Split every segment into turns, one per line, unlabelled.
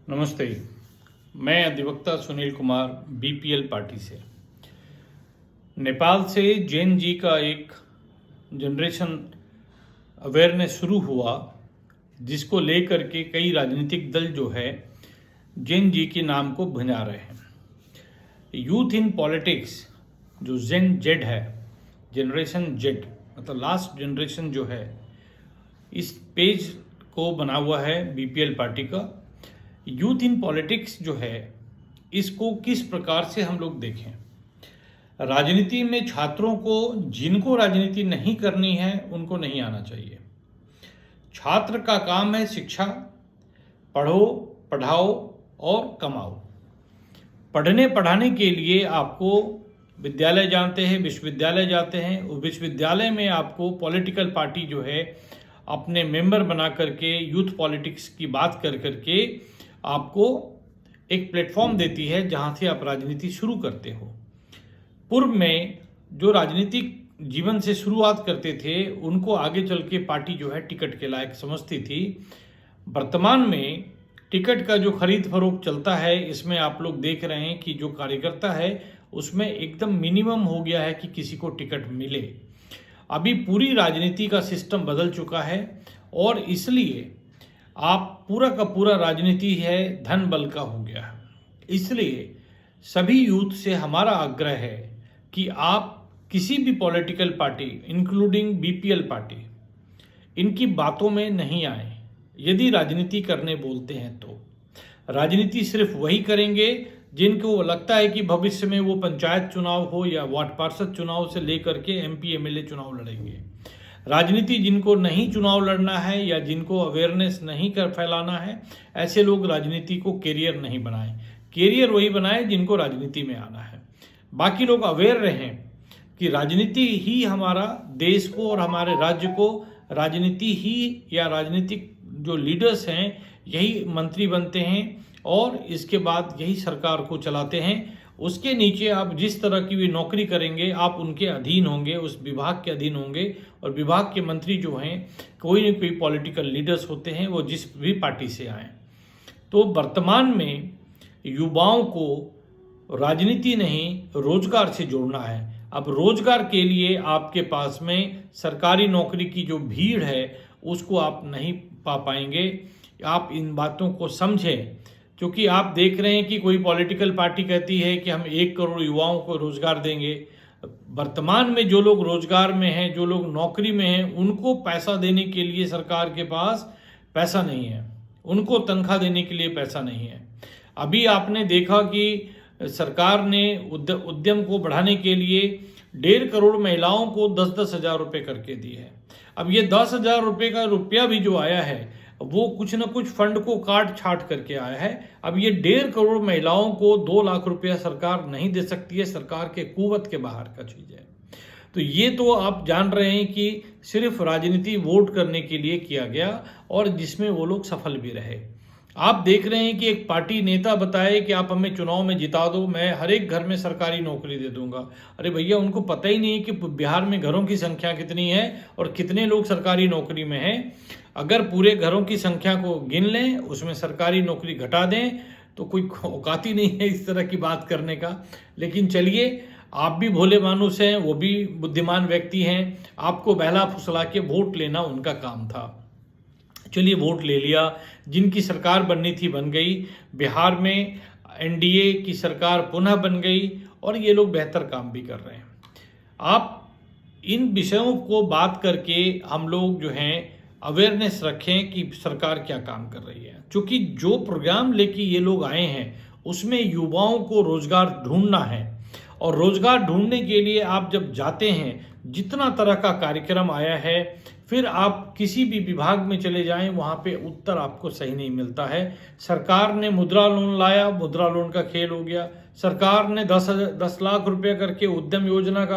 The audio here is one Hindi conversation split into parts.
नमस्ते। मैं अधिवक्ता सुनील कुमार बीपीएल पार्टी से। नेपाल से जैन जी का एक जनरेशन अवेयरनेस शुरू हुआ, जिसको लेकर के कई राजनीतिक दल जो है जैन जी के नाम को भुना रहे हैं। यूथ इन पॉलिटिक्स जो जेन जेड है, जनरेशन जेड मतलब लास्ट जनरेशन जो है, इस पेज को बना हुआ है बीपीएल पार्टी का। यूथ इन पॉलिटिक्स जो है, इसको किस प्रकार से हम लोग देखें। राजनीति में छात्रों को, जिनको राजनीति नहीं करनी है उनको नहीं आना चाहिए। छात्र का काम है शिक्षा, पढ़ो, पढ़ाओ और कमाओ। पढ़ने पढ़ाने के लिए आपको विद्यालय जानते हैं, विश्वविद्यालय जाते हैं। उस विश्वविद्यालय में आपको पॉलिटिकल पार्टी जो है अपने मेंबर बना करके यूथ पॉलिटिक्स की बात कर करके आपको एक प्लेटफॉर्म देती है, जहां से आप राजनीति शुरू करते हो। पूर्व में जो राजनीतिक जीवन से शुरुआत करते थे, उनको आगे चल के पार्टी जो है टिकट के लायक समझती थी। वर्तमान में टिकट का जो खरीद फरोख्त चलता है, इसमें आप लोग देख रहे हैं कि जो कार्यकर्ता है उसमें एकदम मिनिमम हो गया है कि किसी को टिकट मिले। अभी पूरी राजनीति का सिस्टम बदल चुका है और इसलिए आप पूरा का पूरा राजनीति है धन बल का हो गया है। इसलिए सभी यूथ से हमारा आग्रह है कि आप किसी भी political party including BPL party, इनकी बातों में नहीं आए। यदि राजनीति करने बोलते हैं तो राजनीति सिर्फ वही करेंगे जिनको लगता है कि भविष्य में वो पंचायत चुनाव हो या वार्ड पार्षद चुनाव से लेकर के एमपी एमएलए चुनाव लड़ेंगे। राजनीति जिनको नहीं चुनाव लड़ना है या जिनको अवेयरनेस नहीं कर फैलाना है, ऐसे लोग राजनीति को कैरियर नहीं बनाएं। कैरियर वही बनाएं जिनको राजनीति में आना है। बाकी लोग अवेयर रहें कि राजनीति ही हमारा देश को और हमारे राज्य को, राजनीति ही या राजनीतिक जो लीडर्स हैं यही मंत्री बनते हैं और इसके बाद यही सरकार को चलाते हैं। उसके नीचे आप जिस तरह की भी नौकरी करेंगे, आप उनके अधीन होंगे, उस विभाग के अधीन होंगे। और विभाग के मंत्री जो हैं, कोई न कोई पॉलिटिकल लीडर्स होते हैं, वो जिस भी पार्टी से आए। तो वर्तमान में युवाओं को राजनीति नहीं, रोजगार से जोड़ना है। अब रोजगार के लिए आपके पास में सरकारी नौकरी की जो भीड़ है उसको आप नहीं पा पाएंगे। आप इन बातों को समझें, क्योंकि आप देख रहे हैं कि कोई पॉलिटिकल पार्टी कहती है कि हम 1 करोड़ युवाओं को रोजगार देंगे। वर्तमान में जो लोग रोजगार में हैं, जो लोग नौकरी में हैं, उनको पैसा देने के लिए सरकार के पास पैसा नहीं है, उनको तनख्वाह देने के लिए पैसा नहीं है। अभी आपने देखा कि सरकार ने उद्यम को बढ़ाने के लिए 1.5 करोड़ महिलाओं को 10-10 हज़ार रुपये करके दिए हैं। अब ये 10 हज़ार रुपये का रुपया भी जो आया है वो कुछ न कुछ फंड को काट छाट करके आया है। अब ये 1.5 करोड़ महिलाओं को 2 लाख रुपया सरकार नहीं दे सकती है, सरकार के कुवत के बाहर का चीज़ है। तो ये तो आप जान रहे हैं कि सिर्फ राजनीति वोट करने के लिए किया गया और जिसमें वो लोग सफल भी रहे। आप देख रहे हैं कि एक पार्टी नेता बताए कि आप हमें चुनाव में जिता दो, मैं हर एक घर में सरकारी नौकरी दे दूंगा। अरे भैया, उनको पता ही नहीं है कि बिहार में घरों की संख्या कितनी है और कितने लोग सरकारी नौकरी में हैं। अगर पूरे घरों की संख्या को गिन लें, उसमें सरकारी नौकरी घटा दें, तो कोई औकात ही नहीं है इस तरह की बात करने का। लेकिन चलिए, आप भी भोले मानुस हैं, वो भी बुद्धिमान व्यक्ति हैं, आपको बहला फुसला के वोट लेना उनका काम था। चलिए, वोट ले लिया, जिनकी सरकार बननी थी बन गई। बिहार में एनडीए की सरकार पुनः बन गई और ये लोग बेहतर काम भी कर रहे हैं। आप इन विषयों को बात करके हम लोग जो हैं अवेयरनेस रखें कि सरकार क्या काम कर रही है। क्योंकि जो प्रोग्राम लेके ये लोग आए हैं उसमें युवाओं को रोजगार ढूंढना है और रोजगार ढूंढने के लिए आप जब जाते हैं, जितना तरह का कार्यक्रम आया है, फिर आप किसी भी विभाग में चले जाएं, वहाँ पे उत्तर आपको सही नहीं मिलता है। सरकार ने मुद्रा लोन लाया, मुद्रा लोन का खेल हो गया। सरकार ने 10 लाख रुपए करके उद्यम योजना का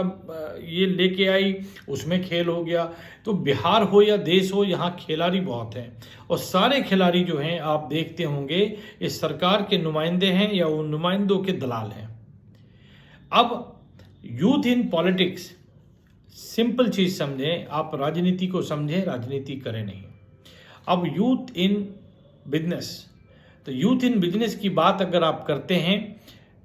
ये लेके आई, उसमें खेल हो गया। तो बिहार हो या देश हो, यहाँ खिलाड़ी बहुत हैं और सारे खिलाड़ी जो हैं आप देखते होंगे इस सरकार के नुमाइंदे हैं या उन नुमाइंदों के दलाल हैं। अब यूथ इन पॉलिटिक्स, सिंपल चीज समझें, आप राजनीति को समझें, राजनीति करें नहीं। अब यूथ इन बिजनेस, तो यूथ इन बिजनेस की बात अगर आप करते हैं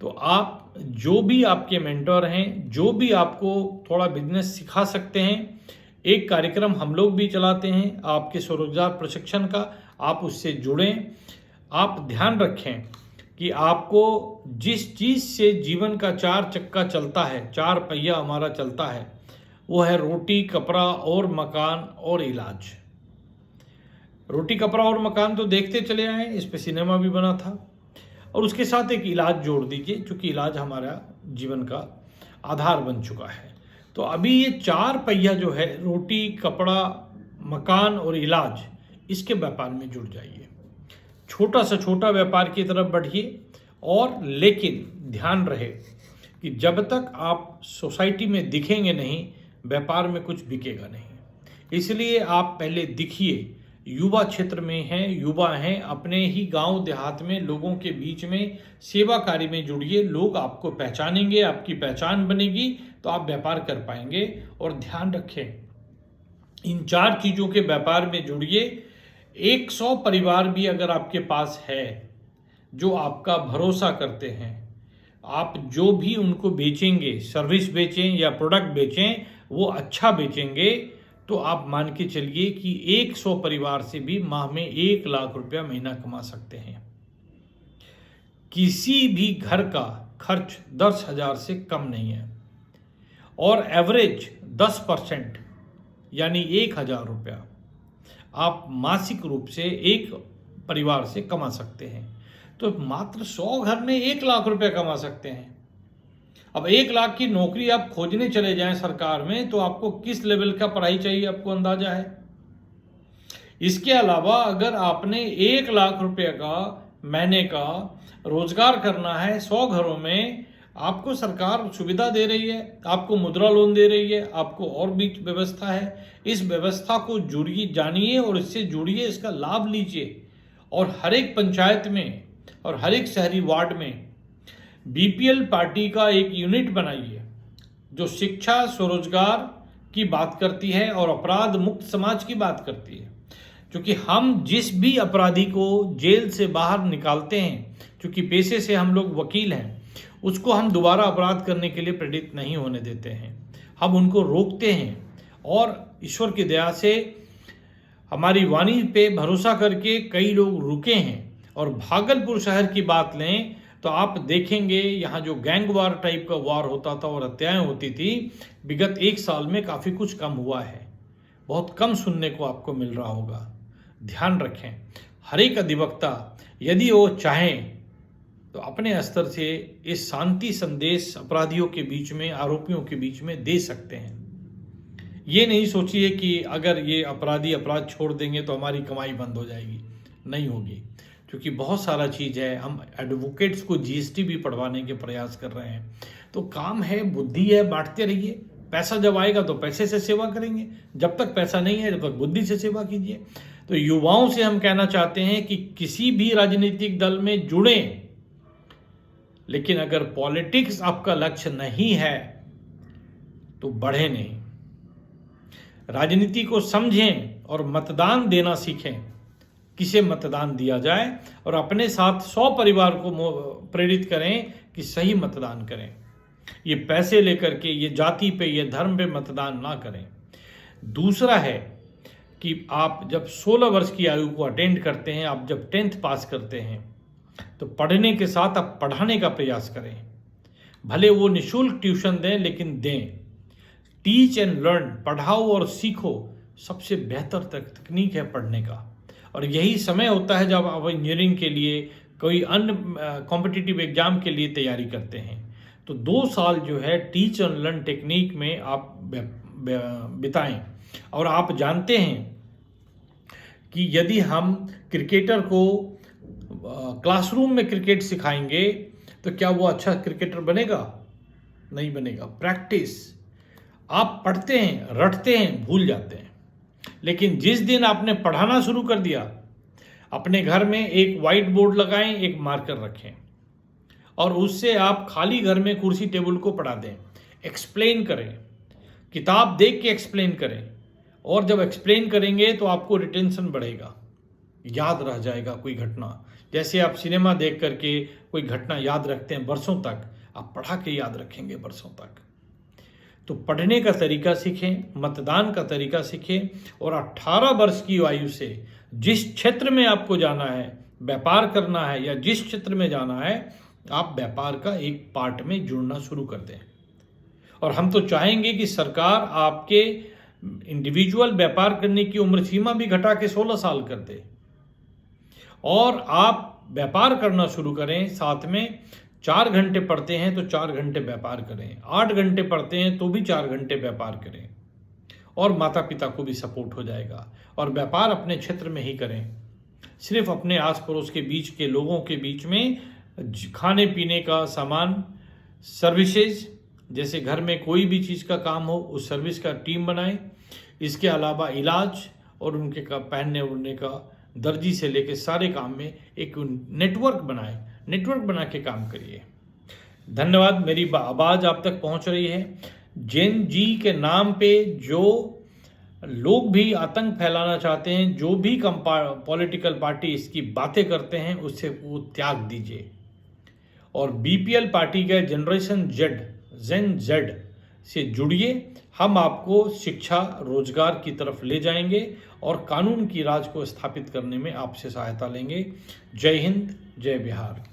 तो आप जो भी आपके मेंटर हैं, जो भी आपको थोड़ा बिजनेस सिखा सकते हैं, एक कार्यक्रम हम लोग भी चलाते हैं आपके स्वरोजगार प्रशिक्षण का, आप उससे जुड़ें। आप ध्यान रखें कि आपको जिस चीज़ से जीवन का चार चक्का चलता है, चार पहिया हमारा चलता है, वो है रोटी, कपड़ा और मकान और इलाज। रोटी, कपड़ा और मकान तो देखते चले आए, इस पे सिनेमा भी बना था, और उसके साथ एक इलाज जोड़ दीजिए, क्योंकि इलाज हमारा जीवन का आधार बन चुका है। तो अभी ये चार पहिया जो है, रोटी, कपड़ा, मकान और इलाज, इसके व्यापार में जुड़ जाइए। छोटा से छोटा व्यापार की तरफ बढ़िए, और लेकिन ध्यान रहे कि जब तक आप सोसाइटी में दिखेंगे नहीं, व्यापार में कुछ बिकेगा नहीं। इसलिए आप पहले दिखिए, युवा क्षेत्र में हैं, युवा हैं, अपने ही गांव देहात में लोगों के बीच में सेवा कार्य में जुड़िए। लोग आपको पहचानेंगे, आपकी पहचान बनेगी, तो आप व्यापार कर पाएंगे। और ध्यान रखें, इन चार चीज़ों के व्यापार में जुड़िए। 100 परिवार भी अगर आपके पास है जो आपका भरोसा करते हैं, आप जो भी उनको बेचेंगे, सर्विस बेचें या प्रोडक्ट बेचें, वो अच्छा बेचेंगे, तो आप मान के चलिए कि 100 परिवार से भी माह में 1 लाख रुपया महीना कमा सकते हैं। किसी भी घर का खर्च 10,000 से कम नहीं है, और एवरेज 10% यानी 1,000 रुपया आप मासिक रूप से एक परिवार से कमा सकते हैं। तो मात्र 100 घर में 1 लाख रुपया कमा सकते हैं। अब 1 लाख की नौकरी आप खोजने चले जाएं सरकार में, तो आपको किस लेवल का पढ़ाई चाहिए, आपको अंदाजा है। इसके अलावा अगर आपने 1 लाख रुपये का महीने का रोजगार करना है 100 घरों में, आपको सरकार सुविधा दे रही है, आपको मुद्रा लोन दे रही है, आपको और भी व्यवस्था है। इस व्यवस्था को जुड़िए, जानिए और इससे जुड़िए, इसका लाभ लीजिए। और हर एक पंचायत में और हर एक शहरी वार्ड में बीपीएल पार्टी का एक यूनिट बनाइए जो शिक्षा, स्वरोजगार की बात करती है और अपराध मुक्त समाज की बात करती है। क्योंकि हम जिस भी अपराधी को जेल से बाहर निकालते हैं, क्योंकि पेशे से हम लोग वकील हैं, उसको हम दोबारा अपराध करने के लिए प्रेरित नहीं होने देते हैं। हम उनको रोकते हैं, और ईश्वर की दया से हमारी वाणी पे भरोसा करके कई लोग रुके हैं। और भागलपुर शहर की बात लें तो आप देखेंगे, यहाँ जो गैंग वार टाइप का वार होता था और हत्याएं होती थी, विगत 1 साल में काफ़ी कुछ कम हुआ है। बहुत कम सुनने को आपको मिल रहा होगा। ध्यान रखें, हर एक अधिवक्ता यदि वो चाहें तो अपने स्तर से इस शांति संदेश अपराधियों के बीच में, आरोपियों के बीच में दे सकते हैं। ये नहीं सोचिए कि अगर ये अपराधी अपराध छोड़ देंगे तो हमारी कमाई बंद हो जाएगी। नहीं होगी, क्योंकि बहुत सारा चीज़ है। हम एडवोकेट्स को जीएसटी भी पढ़वाने के प्रयास कर रहे हैं। तो काम है, बुद्धि है, बांटते रहिए। पैसा जब आएगा तो पैसे से सेवा करेंगे, जब तक पैसा नहीं है तब तक बुद्धि से सेवा कीजिए। तो युवाओं से हम कहना चाहते हैं कि किसी भी राजनीतिक दल में जुड़ें, लेकिन अगर पॉलिटिक्स आपका लक्ष्य नहीं है तो बढ़े नहीं। राजनीति को समझें और मतदान देना सीखें। किसे मतदान दिया जाए, और अपने साथ 100 परिवार को प्रेरित करें कि सही मतदान करें। ये पैसे लेकर के, ये जाति पे, ये धर्म पे मतदान ना करें। दूसरा है कि आप जब 16 वर्ष की आयु को अटेंड करते हैं, आप जब 10th पास करते हैं, तो पढ़ने के साथ आप पढ़ाने का प्रयास करें। भले वो निःशुल्क ट्यूशन दें, लेकिन दें। टीच एंड लर्न, पढ़ाओ और सीखो, सबसे बेहतर तकनीक है पढ़ने का। और यही समय होता है जब आप इंजीनियरिंग के लिए, कोई अन्य कॉम्पिटिटिव एग्जाम के लिए तैयारी करते हैं। तो 2 साल जो है टीच एंड लर्न टेक्निक में आप बिताएं। और आप जानते हैं कि यदि हम क्रिकेटर को क्लासरूम में क्रिकेट सिखाएंगे तो क्या वो अच्छा क्रिकेटर बनेगा? नहीं बनेगा। प्रैक्टिस, आप पढ़ते हैं, रटते हैं, भूल जाते हैं। लेकिन जिस दिन आपने पढ़ाना शुरू कर दिया, अपने घर में एक वाइट बोर्ड लगाएं, एक मार्कर रखें, और उससे आप खाली घर में कुर्सी टेबल को पढ़ा दें। एक्सप्लेन करें, किताब देख के एक्सप्लेन करें। और जब एक्सप्लेन करेंगे तो आपको रिटेंशन बढ़ेगा, याद रह जाएगा कोई घटना। जैसे आप सिनेमा देख करके कोई घटना याद रखते हैं बरसों तक, आप पढ़ा के याद रखेंगे बरसों तक। तो पढ़ने का तरीका सीखें, मतदान का तरीका सीखें, और 18 वर्ष की आयु से जिस क्षेत्र में आपको जाना है, व्यापार करना है, या जिस क्षेत्र में जाना है, आप व्यापार का एक पार्ट में जुड़ना शुरू कर दें। और हम तो चाहेंगे कि सरकार आपके इंडिविजुअल व्यापार करने की उम्र सीमा भी घटा के 16 साल कर दे, और आप व्यापार करना शुरू करें। साथ में 4 घंटे पढ़ते हैं तो 4 घंटे व्यापार करें, 8 घंटे पढ़ते हैं तो भी 4 घंटे व्यापार करें, और माता पिता को भी सपोर्ट हो जाएगा। और व्यापार अपने क्षेत्र में ही करें, सिर्फ अपने आस पड़ोस के बीच के लोगों के बीच में खाने पीने का सामान, सर्विसेज, जैसे घर में कोई भी चीज़ का काम हो उस सर्विस का टीम बनाएं। इसके अलावा इलाज और उनके का पहनने ओढ़ने का, दर्जी से लेके सारे काम में एक नेटवर्क बनाएं, नेटवर्क बना के काम करिए। धन्यवाद। मेरी आवाज़ आप तक पहुंच रही है। जेन जी के नाम पे जो लोग भी आतंक फैलाना चाहते हैं, जो भी पॉलिटिकल पार्टी इसकी बातें करते हैं, उससे वो त्याग दीजिए, और बीपीएल पार्टी के जनरेशन जेन जेड से जुड़िए। हम आपको शिक्षा, रोजगार की तरफ ले जाएंगे और कानून की राज को स्थापित करने में आपसे सहायता लेंगे। जय हिंद, जय बिहार।